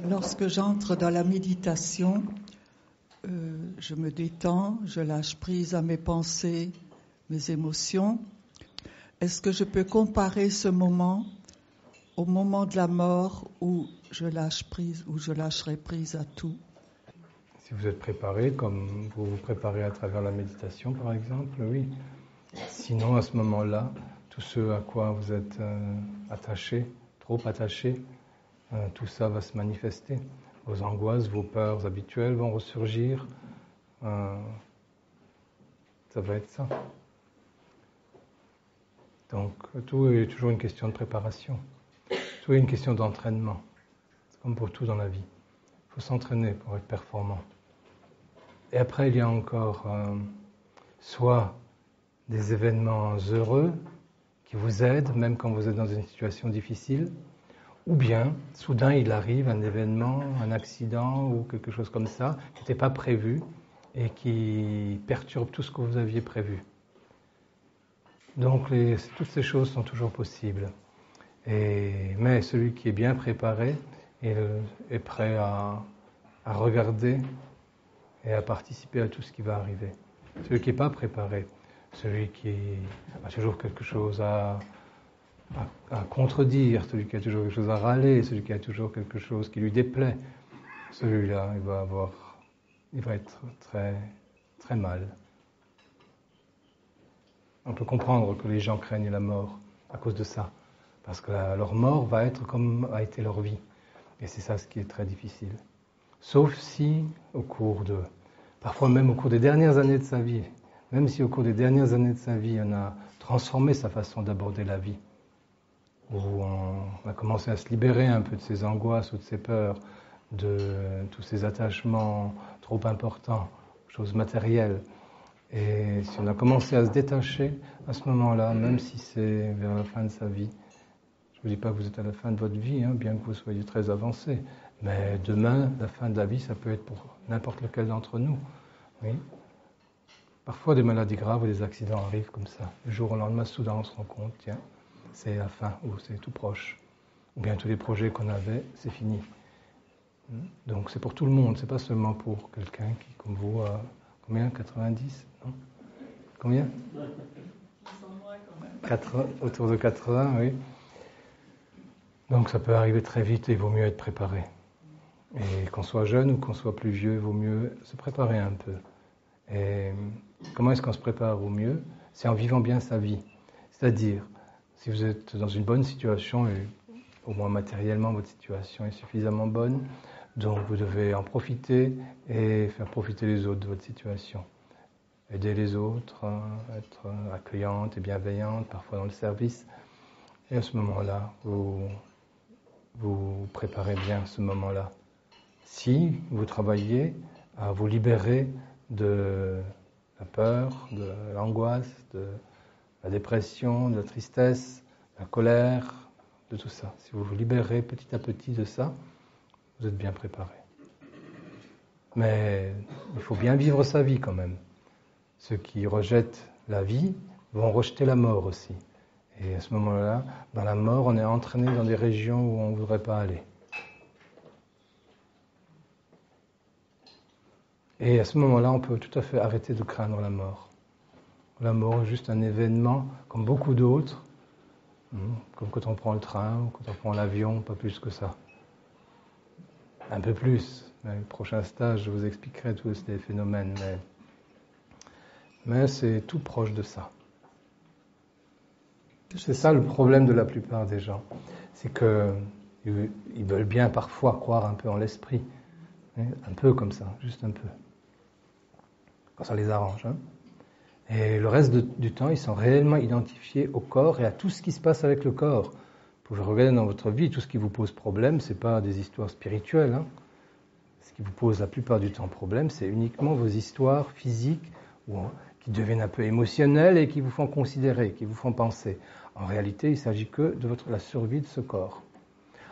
Lorsque j'entre dans la méditation, je me détends, je lâche prise à mes pensées, mes émotions. Est-ce que je peux comparer ce moment au moment de la mort où je lâche prise, où je lâcherai prise à tout? Si vous êtes préparé, comme vous vous préparez à travers la méditation par exemple, oui. Sinon, à ce moment-là, tout ce à quoi vous êtes attaché, trop attaché, tout ça va se manifester. Vos angoisses, vos peurs habituelles vont ressurgir. Ça va être ça. Donc, tout est toujours une question de préparation. Tout est une question d'entraînement. C'est comme pour tout dans la vie. Il faut s'entraîner pour être performant. Et après, il y a encore soit des événements heureux qui vous aident, même quand vous êtes dans une situation difficile, ou bien, soudain, il arrive un événement, un accident ou quelque chose comme ça, qui n'était pas prévu et qui perturbe tout ce que vous aviez prévu. Donc, toutes ces choses sont toujours possibles. Mais celui qui est bien préparé est prêt à regarder et à participer à tout ce qui va arriver. Celui qui n'est pas préparé, celui qui a toujours quelque chose à contredire, celui qui a toujours quelque chose à râler, celui qui a toujours quelque chose qui lui déplaît, celui-là, il va être très, très mal. On peut comprendre que les gens craignent la mort à cause de ça, parce que leur mort va être comme a été leur vie. Et c'est ça ce qui est très difficile. Sauf si, parfois même au cours des dernières années de sa vie, même si au cours des dernières années de sa vie, on a transformé sa façon d'aborder la vie, où on a commencé à se libérer un peu de ses angoisses ou de ses peurs, de tous ces attachements trop importants, choses matérielles. Et si on a commencé à se détacher à ce moment-là, même si c'est vers la fin de sa vie, je ne vous dis pas que vous êtes à la fin de votre vie, bien que vous soyez très avancé, mais demain, la fin de la vie, ça peut être pour n'importe lequel d'entre nous. Oui. Parfois, des maladies graves ou des accidents arrivent comme ça. Du jour au lendemain, soudain, on se rend compte, tiens, c'est la fin, ou c'est tout proche. Ou bien tous les projets qu'on avait, c'est fini. Donc c'est pour tout le monde, c'est pas seulement pour quelqu'un qui, comme vous, a combien 90 non Combien autour de 80, oui. Donc ça peut arriver très vite et il vaut mieux être préparé. Et qu'on soit jeune ou qu'on soit plus vieux, il vaut mieux se préparer un peu. Et comment est-ce qu'on se prépare au mieux? C'est en vivant bien sa vie. C'est-à-dire, si vous êtes dans une bonne situation, et au moins matériellement votre situation est suffisamment bonne, donc vous devez en profiter et faire profiter les autres de votre situation. Aider les autres, être accueillante et bienveillante, parfois dans le service. Et à ce moment-là, vous préparez bien ce moment-là. Si vous travaillez à vous libérer de la peur, de l'angoisse, de la dépression, de la tristesse, de la colère, de tout ça. Si vous vous libérez petit à petit de ça, vous êtes bien préparé. Mais il faut bien vivre sa vie quand même. Ceux qui rejettent la vie vont rejeter la mort aussi. Et à ce moment-là, dans la mort, on est entraîné dans des régions où on ne voudrait pas aller. Et à ce moment-là, on peut tout à fait arrêter de craindre la mort. La mort est juste un événement, comme beaucoup d'autres, comme quand on prend le train ou quand on prend l'avion, pas plus que ça. Un peu plus. Dans le prochain stage, je vous expliquerai tous ces phénomènes, mais c'est tout proche de ça. C'est ça le problème de la plupart des gens. C'est qu'ils veulent bien parfois croire un peu en l'esprit. Un peu comme ça, juste un peu. Quand ça les arrange. Et le reste du temps, ils sont réellement identifiés au corps et à tout ce qui se passe avec le corps. Vous pouvez regarder dans votre vie, tout ce qui vous pose problème, ce n'est pas des histoires spirituelles. Ce qui vous pose la plupart du temps problème, c'est uniquement vos histoires physiques qui deviennent un peu émotionnelles et qui vous font considérer, qui vous font penser. En réalité, il ne s'agit que de la survie de ce corps.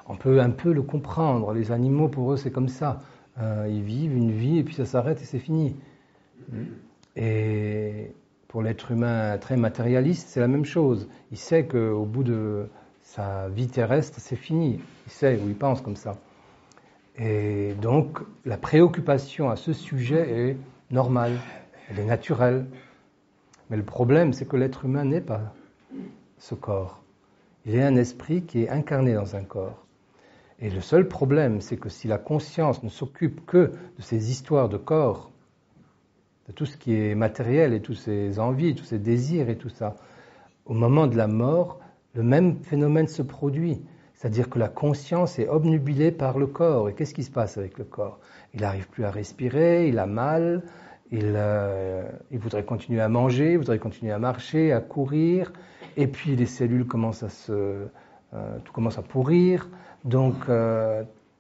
On peut un peu le comprendre. Les animaux, pour eux, c'est comme ça. Ils vivent une vie et puis ça s'arrête et c'est fini. Et pour l'être humain très matérialiste, c'est la même chose. Il sait qu'au bout de sa vie terrestre, c'est fini. Il sait ou il pense comme ça. Et donc, la préoccupation à ce sujet est normale, elle est naturelle. Mais le problème, c'est que l'être humain n'est pas ce corps. Il est un esprit qui est incarné dans un corps. Et le seul problème, c'est que si la conscience ne s'occupe que de ces histoires de corps, de tout ce qui est matériel et toutes ces envies, tous ces désirs et tout ça, au moment de la mort, le même phénomène se produit. C'est-à-dire que la conscience est obnubilée par le corps. Et qu'est-ce qui se passe avec le corps? Il n'arrive plus à respirer, il a mal, il voudrait continuer à manger, il voudrait continuer à marcher, à courir. Et puis les cellules commencent tout commence à pourrir. Donc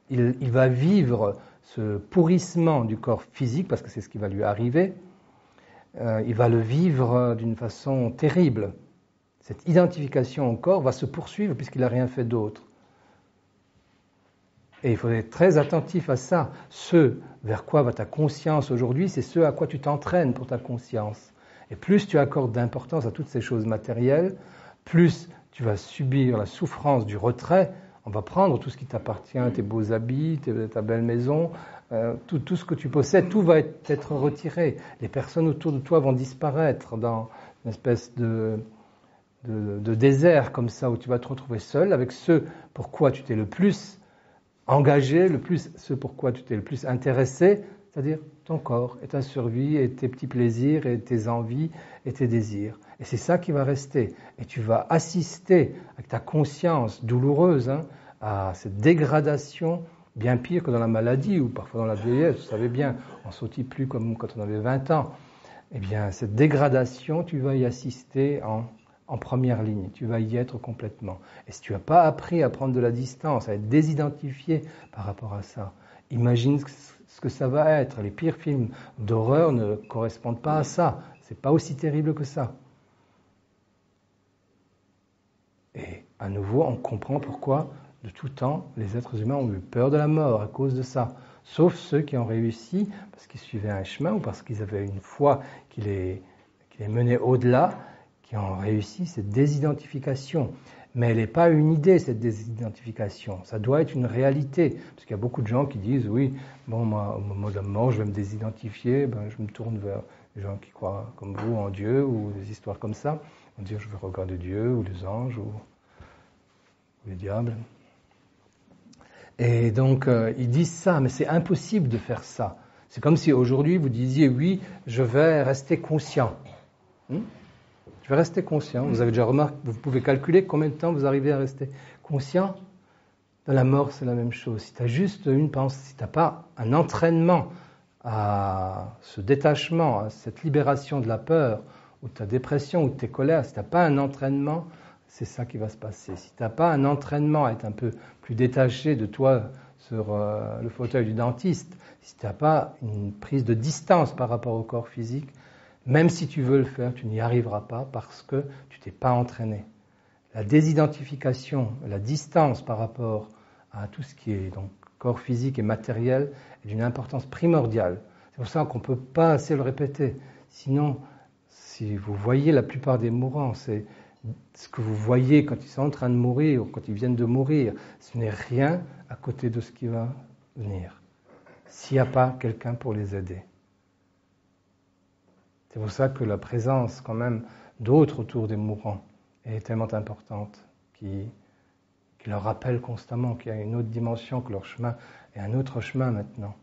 il va vivre ce pourrissement du corps physique, parce que c'est ce qui va lui arriver. Il va le vivre d'une façon terrible. Cette identification au corps va se poursuivre puisqu'il n'a rien fait d'autre. Et il faut être très attentif à ça. Ce vers quoi va ta conscience aujourd'hui, c'est ce à quoi tu t'entraînes pour ta conscience. Et plus tu accordes d'importance à toutes ces choses matérielles, plus tu vas subir la souffrance du retrait. On va prendre tout ce qui t'appartient, tes beaux habits, ta belle maison, tout ce que tu possèdes, tout va être retiré. Les personnes autour de toi vont disparaître dans une espèce de désert comme ça, où tu vas te retrouver seul avec ce pourquoi tu t'es le plus engagé, ce pourquoi tu t'es le plus intéressé, c'est-à-dire ton corps et ta survie et tes petits plaisirs et tes envies et tes désirs. Et c'est ça qui va rester. Et tu vas assister avec ta conscience douloureuse à cette dégradation, bien pire que dans la maladie ou parfois dans la vieillesse. Vous savez bien, on ne sautit plus comme quand on avait 20 ans. Eh bien, cette dégradation, tu vas y assister en première ligne, tu vas y être complètement. Et si tu n'as pas appris à prendre de la distance, à être désidentifié par rapport à ça, imagine ce que ça va être. Les pires films d'horreur ne correspondent pas à ça. C'est pas aussi terrible que ça. Et à nouveau, on comprend pourquoi, de tout temps, les êtres humains ont eu peur de la mort à cause de ça. Sauf ceux qui ont réussi, parce qu'ils suivaient un chemin ou parce qu'ils avaient une foi qui les menait au-delà, qui ont réussi cette désidentification. Mais elle n'est pas une idée, cette désidentification. Ça doit être une réalité. Parce qu'il y a beaucoup de gens qui disent, oui, bon, moi, au moment de la mort, je vais me désidentifier, je me tourne vers les gens qui croient comme vous en Dieu, ou des histoires comme ça. On dit, je vais regarder Dieu, ou les anges, ou les diables. Et donc, ils disent ça, mais c'est impossible de faire ça. C'est comme si aujourd'hui, vous disiez, oui, je vais rester conscient. Je vais rester conscient. Vous avez déjà remarqué, vous pouvez calculer combien de temps vous arrivez à rester conscient. Dans la mort, c'est la même chose. Si tu as juste une pensée, si tu n'as pas un entraînement à ce détachement, à cette libération de la peur, ou de ta dépression, ou de tes colères, si tu n'as pas un entraînement, c'est ça qui va se passer. Si tu n'as pas un entraînement à être un peu plus détaché de toi sur le fauteuil du dentiste, si tu n'as pas une prise de distance par rapport au corps physique, même si tu veux le faire, tu n'y arriveras pas parce que tu t'es pas entraîné. La désidentification, la distance par rapport à tout ce qui est donc corps physique et matériel est d'une importance primordiale. C'est pour ça qu'on ne peut pas assez le répéter. Sinon, si vous voyez la plupart des mourants, c'est ce que vous voyez quand ils sont en train de mourir ou quand ils viennent de mourir, ce n'est rien à côté de ce qui va venir. S'il n'y a pas quelqu'un pour les aider. C'est pour ça que la présence quand même d'autres autour des mourants est tellement importante, qui leur rappelle constamment qu'il y a une autre dimension, que leur chemin est un autre chemin maintenant,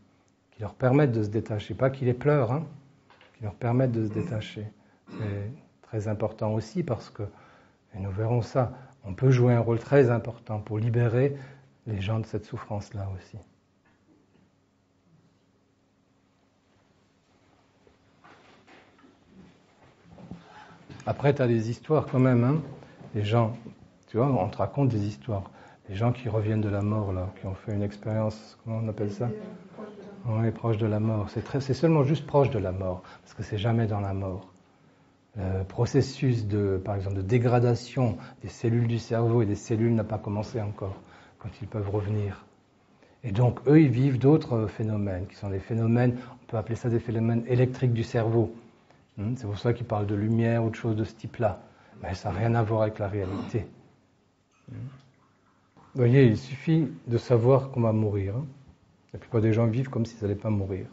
qui leur permettent de se détacher, pas qu'ils les pleurent, qui leur permettent de se détacher. C'est très important aussi parce que, et nous verrons ça, on peut jouer un rôle très important pour libérer les gens de cette souffrance-là aussi. Après, tu as des histoires quand même, Les gens, tu vois, on te raconte des histoires. Les gens qui reviennent de la mort, là, qui ont fait une expérience, comment on appelle ça ? Oui, proche de la mort. C'est seulement juste proche de la mort, parce que c'est jamais dans la mort. Le processus par exemple, de dégradation des cellules du cerveau et des cellules n'a pas commencé encore, quand ils peuvent revenir. Et donc, eux, ils vivent d'autres phénomènes, qui sont des phénomènes, on peut appeler ça des phénomènes électriques du cerveau. C'est pour ça qu'ils parlent de lumière ou de choses de ce type-là. Mais ça n'a rien à voir avec la réalité. Vous voyez, il suffit de savoir qu'on va mourir. La plupart des gens vivent comme s'ils n'allaient pas mourir.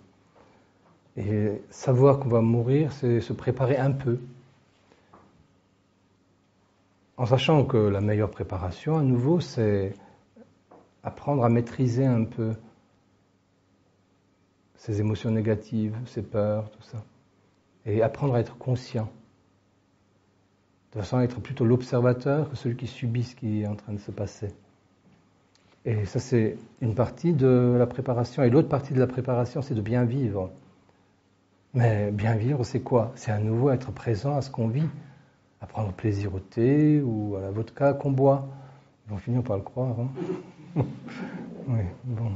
Et savoir qu'on va mourir, c'est se préparer un peu. En sachant que la meilleure préparation, à nouveau, c'est apprendre à maîtriser un peu ces émotions négatives, ces peurs, tout ça. Et apprendre à être conscient. De façon à être plutôt l'observateur que celui qui subit ce qui est en train de se passer. Et ça, c'est une partie de la préparation. Et l'autre partie de la préparation, c'est de bien vivre. Mais bien vivre, c'est quoi? C'est à nouveau être présent à ce qu'on vit. À prendre plaisir au thé ou à la vodka qu'on boit. Ils vont finir par le croire. Hein. Oui, bon.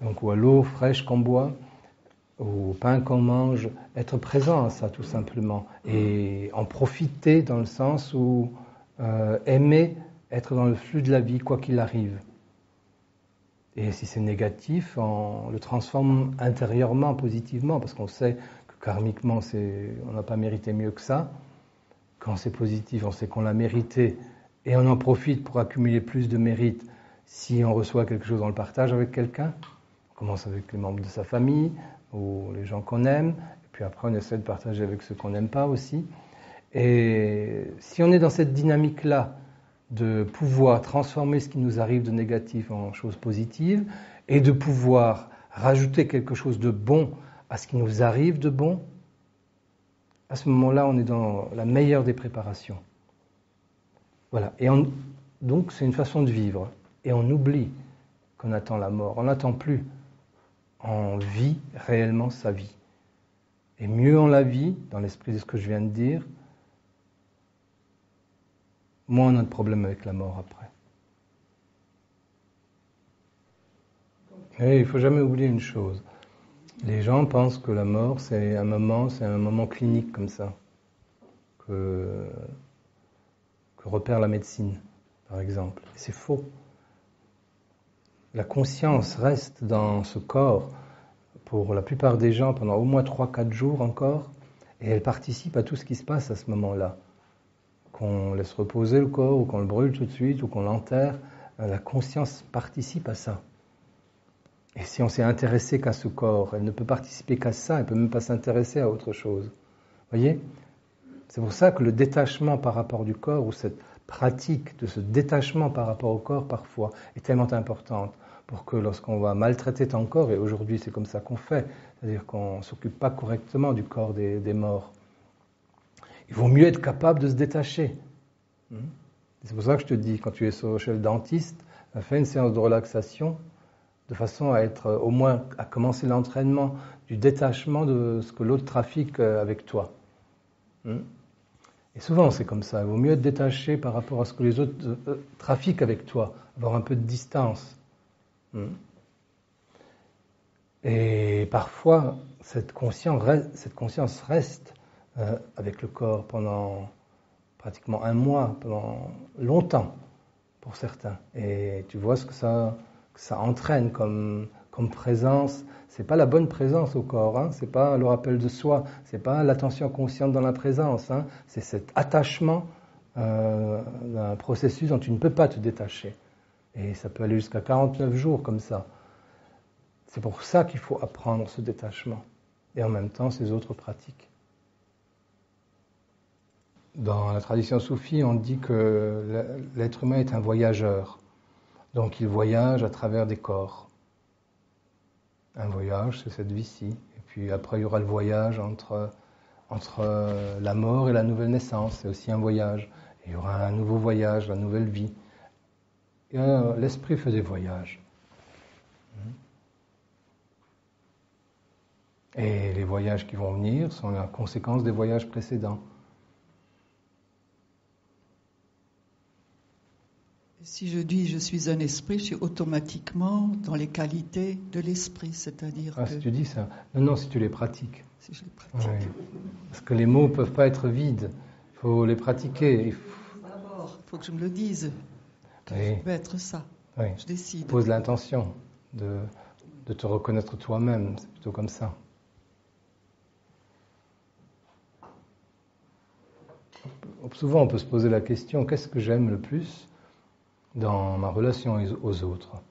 Donc, ou à l'eau fraîche qu'on boit, au pain qu'on mange. Être présent à ça, tout simplement. Et en profiter dans le sens où aimer être dans le flux de la vie, quoi qu'il arrive. Et si c'est négatif, on le transforme intérieurement, positivement, parce qu'on sait que karmiquement, on n'a pas mérité mieux que ça. Quand c'est positif, on sait qu'on l'a mérité, et on en profite pour accumuler plus de mérite si on reçoit quelque chose dans le partage avec quelqu'un. On commence avec les membres de sa famille, ou les gens qu'on aime, et puis après on essaie de partager avec ceux qu'on n'aime pas aussi. Et si on est dans cette dynamique-là, de pouvoir transformer ce qui nous arrive de négatif en chose positive et de pouvoir rajouter quelque chose de bon à ce qui nous arrive de bon, à ce moment-là, on est dans la meilleure des préparations. Voilà. Et donc, c'est une façon de vivre. Et on oublie qu'on attend la mort. On n'attend plus. On vit réellement sa vie. Et mieux on la vit, dans l'esprit de ce que je viens de dire, moins on a de problème avec la mort après. Et il ne faut jamais oublier une chose. Les gens pensent que la mort, c'est un moment clinique comme ça, que repère la médecine, par exemple. Et c'est faux. La conscience reste dans ce corps, pour la plupart des gens, pendant au moins 3-4 jours encore, et elle participe à tout ce qui se passe à ce moment-là. Qu'on laisse reposer le corps, ou qu'on le brûle tout de suite, ou qu'on l'enterre, la conscience participe à ça. Et si on s'est intéressé qu'à ce corps, elle ne peut participer qu'à ça, elle ne peut même pas s'intéresser à autre chose. Vous voyez ? C'est pour ça que le détachement par rapport du corps, ou cette pratique de ce détachement par rapport au corps, parfois, est tellement importante. Pour que lorsqu'on va maltraiter ton corps, et aujourd'hui c'est comme ça qu'on fait, c'est-à-dire qu'on ne s'occupe pas correctement du corps des morts, il vaut mieux être capable de se détacher. C'est pour ça que je te dis, quand tu es chez le dentiste, fais une séance de relaxation, de façon à être au moins à commencer l'entraînement du détachement de ce que l'autre trafique avec toi. Et souvent c'est comme ça, il vaut mieux être détaché par rapport à ce que les autres trafiquent avec toi, avoir un peu de distance. Et parfois cette conscience reste avec le corps pendant pratiquement 1 mois, pendant longtemps pour certains. Et tu vois ce que ça entraîne comme présence. C'est pas la bonne présence au corps, hein. C'est pas le rappel de soi, c'est pas l'attention consciente dans la présence, hein. C'est cet attachement d'un processus dont tu ne peux pas te détacher. Et ça peut aller jusqu'à 49 jours comme ça. C'est pour ça qu'il faut apprendre ce détachement. Et en même temps, ces autres pratiques. Dans la tradition soufie, on dit que l'être humain est un voyageur. Donc il voyage à travers des corps. Un voyage, c'est cette vie-ci. Et puis après, il y aura le voyage entre la mort et la nouvelle naissance. C'est aussi un voyage. Et il y aura un nouveau voyage, la nouvelle vie. Et l'esprit fait des voyages. Et les voyages qui vont venir sont la conséquence des voyages précédents. Si je dis je suis un esprit, je suis automatiquement dans les qualités de l'esprit, c'est-à-dire que... si tu dis ça. Non, si tu les pratiques. Si je les pratique. Oui. Parce que les mots ne peuvent pas être vides. Il faut les pratiquer. D'abord, il faut que je me le dise. Oui. Je vais être ça. Oui. Je décide. Pose l'intention de te reconnaître toi-même. C'est plutôt comme ça. Souvent, on peut se poser la question, qu'est-ce que j'aime le plus dans ma relation aux autres?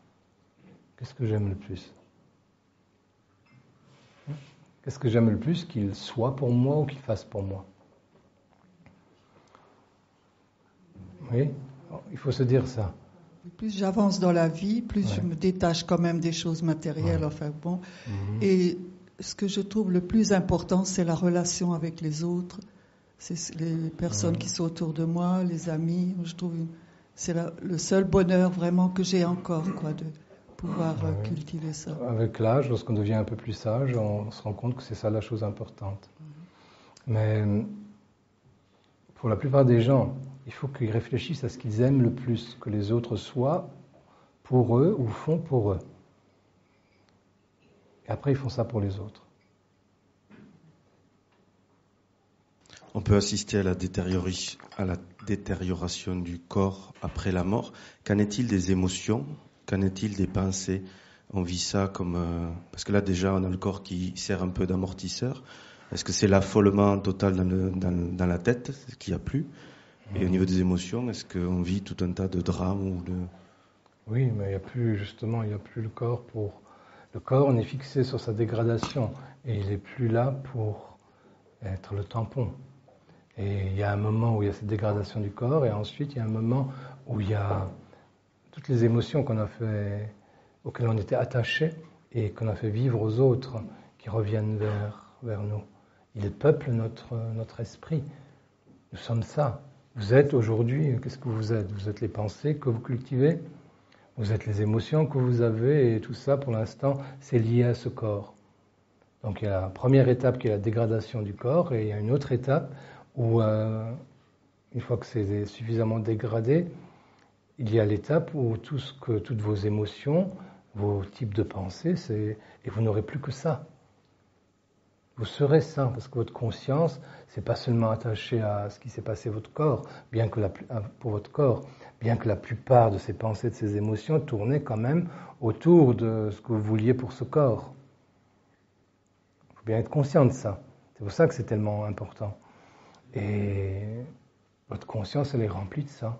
Qu'est-ce que j'aime le plus? Qu'est-ce que j'aime le plus qu'il soit pour moi ou qu'il fasse pour moi? Oui, il faut se dire ça. Plus j'avance dans la vie, plus Ouais. je me détache quand même des choses matérielles. Ouais. Enfin bon. Mhm. Et ce que je trouve le plus important, c'est la relation avec les autres. C'est les personnes qui sont autour de moi, les amis. Je trouve c'est le seul bonheur vraiment que j'ai encore, quoi, de pouvoir Ouais. cultiver ça. Avec l'âge, lorsqu'on devient un peu plus sage, on se rend compte que c'est ça la chose importante. Mais pour la plupart des gens, il faut qu'ils réfléchissent à ce qu'ils aiment le plus, que les autres soient pour eux ou font pour eux. Et après, ils font ça pour les autres. On peut assister à la détérioration du corps après la mort. Qu'en est-il des émotions? Qu'en est-il des pensées? On vit ça comme... parce que là, déjà, on a le corps qui sert un peu d'amortisseur. Est-ce que c'est l'affolement total dans la tête, ce qu'il n'y a plus? Et au niveau des émotions, est-ce qu'on vit tout un tas de drames ou de... Oui, mais il n'y a plus, justement, il n'y a plus le corps pour... Le corps, on est fixé sur sa dégradation et il n'est plus là pour être le tampon. Et il y a un moment où il y a cette dégradation du corps et ensuite il y a un moment où il y a toutes les émotions auxquelles on était attaché et qu'on a fait vivre aux autres qui reviennent vers nous. Ils peuplent notre esprit. Nous sommes ça. Vous êtes aujourd'hui, qu'est-ce que vous êtes? Vous êtes les pensées que vous cultivez, vous êtes les émotions que vous avez et tout ça pour l'instant c'est lié à ce corps. Donc il y a la première étape qui est la dégradation du corps et il y a une autre étape où une fois que c'est suffisamment dégradé, il y a l'étape où toutes vos émotions, vos types de pensées, et vous n'aurez plus que ça. Vous serez ça, parce que votre conscience, c'est pas seulement attaché à ce qui s'est passé votre corps, pour votre corps, bien que la plupart de ces pensées, de ces émotions tournaient quand même autour de ce que vous vouliez pour ce corps. Il faut bien être conscient de ça. C'est pour ça que c'est tellement important. Et votre conscience, elle est remplie de ça.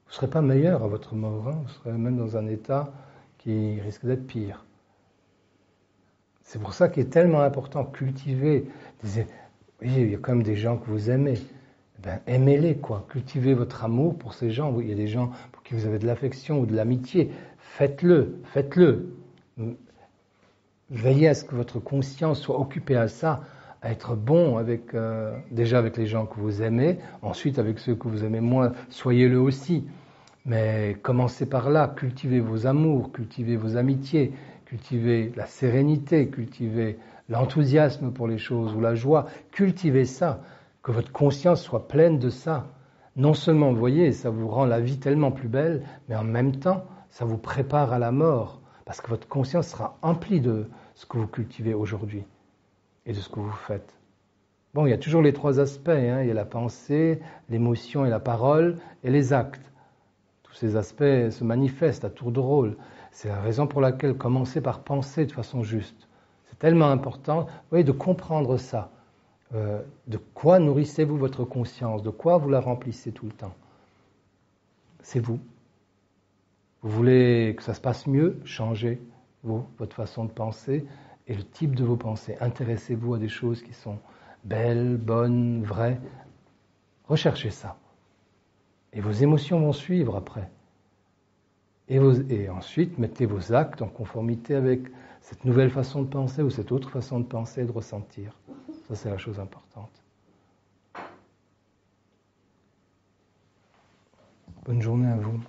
Vous ne serez pas meilleur à votre mort, hein. Vous serez même dans un état qui risque d'être pire. C'est pour ça qu'il est tellement important de cultiver. Oui, il y a quand même des gens que vous aimez. Ben, aimez-les, quoi. Cultivez votre amour pour ces gens. Il y a des gens pour qui vous avez de l'affection ou de l'amitié. Faites-le. Veillez à ce que votre conscience soit occupée à ça, à être bon déjà avec les gens que vous aimez, ensuite avec ceux que vous aimez moins, soyez-le aussi. Mais commencez par là, cultivez vos amours, cultivez vos amitiés, cultivez la sérénité, cultivez l'enthousiasme pour les choses ou la joie, cultivez ça, que votre conscience soit pleine de ça. Non seulement, vous voyez, ça vous rend la vie tellement plus belle, mais en même temps, ça vous prépare à la mort, parce que votre conscience sera emplie de ce que vous cultivez aujourd'hui et de ce que vous faites. Bon, il y a toujours les trois aspects, hein. Il y a la pensée, l'émotion et la parole, et les actes. Tous ces aspects se manifestent à tour de rôle. C'est la raison pour laquelle commencer par penser de façon juste. C'est tellement important, oui, de comprendre ça. De quoi nourrissez-vous votre conscience? De quoi vous la remplissez tout le temps? C'est vous. Vous voulez que ça se passe mieux? Changez votre façon de penser et le type de vos pensées. Intéressez-vous à des choses qui sont belles, bonnes, vraies. Recherchez ça. Et vos émotions vont suivre après. Et ensuite, mettez vos actes en conformité avec cette nouvelle façon de penser ou cette autre façon de penser et de ressentir. Ça, c'est la chose importante. Bonne journée à vous.